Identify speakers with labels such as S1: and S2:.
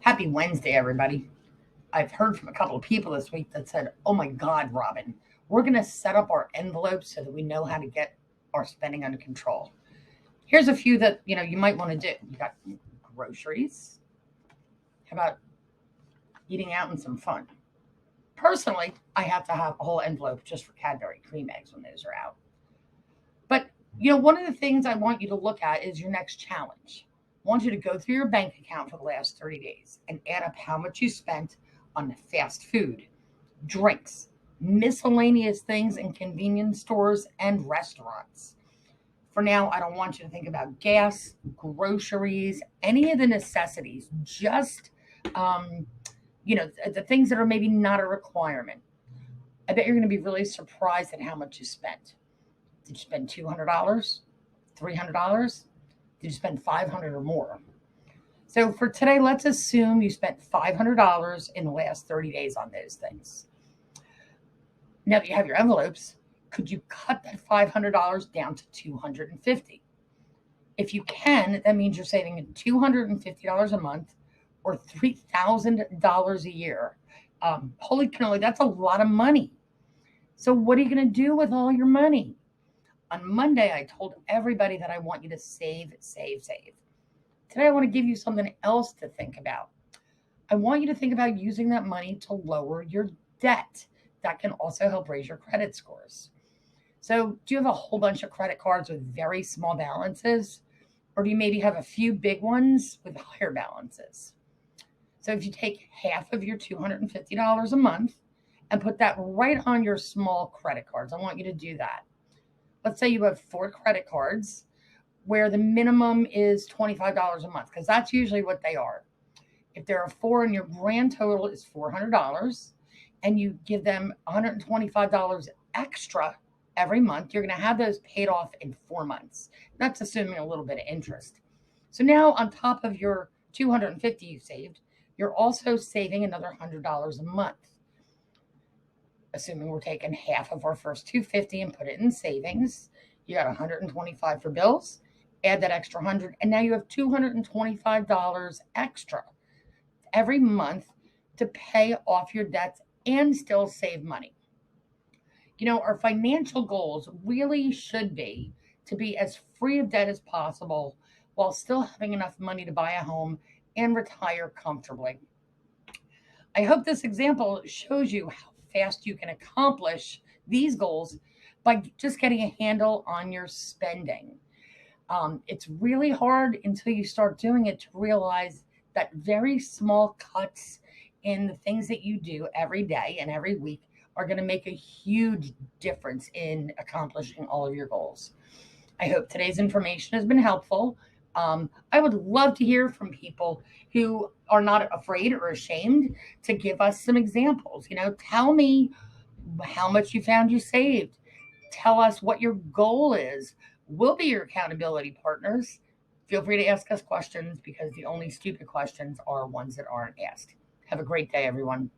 S1: Happy Wednesday, everybody. I've heard from a couple of people this week that said, "Oh my God, Robin, we're going to set up our envelopes so that we know how to get our spending under control." Here's a few that you might want to do. You got groceries. How about eating out and some fun? Personally, I have to have a whole envelope just for Cadbury cream eggs when those are out. But one of the things I want you to look at is your next challenge. I want you to go through your bank account for the last 30 days and add up how much you spent on fast food, drinks, miscellaneous things in convenience stores and restaurants. For now, I don't want you to think about gas, groceries, any of the necessities, just the things that are maybe not a requirement. I bet you're going to be really surprised at how much you spent. Did you spend $200, $300? Did you spend 500 or more? So for today, let's assume you spent $500 in the last 30 days on those things. Now that you have your envelopes, could you cut that $500 down to $250? If you can, that means you're saving $250 a month or $3,000 a year. Holy cannoli, that's a lot of money. So what are you going to do with all your money? On Monday, I told everybody that I want you to save, save, save. Today, I want to give you something else to think about. I want you to think about using that money to lower your debt. That can also help raise your credit scores. So, do you have a whole bunch of credit cards with very small balances? Or do you maybe have a few big ones with higher balances? So, if you take half of your $250 a month and put that right on your small credit cards, I want you to do that. Let's say you have 4 credit cards where the minimum is $25 a month, because that's usually what they are. If there are 4 and your grand total is $400 and you give them $125 extra every month, you're going to have those paid off in 4 months. That's assuming a little bit of interest. So now on top of your $250 you saved, you're also saving another $100 a month. Assuming we're taking half of our first $250 and put it in savings, you got $125 for bills, add that extra $100, and now you have $225 extra every month to pay off your debts and still save money. Our financial goals really should be to be as free of debt as possible while still having enough money to buy a home and retire comfortably. I hope this example shows you how fast you can accomplish these goals by just getting a handle on your spending. It's really hard until you start doing it to realize that very small cuts in the things that you do every day and every week are going to make a huge difference in accomplishing all of your goals. I hope today's information has been helpful. I would love to hear from people who are not afraid or ashamed to give us some examples. Tell me how much you found you saved. Tell us what your goal is. We'll be your accountability partners. Feel free to ask us questions because the only stupid questions are ones that aren't asked. Have a great day, everyone.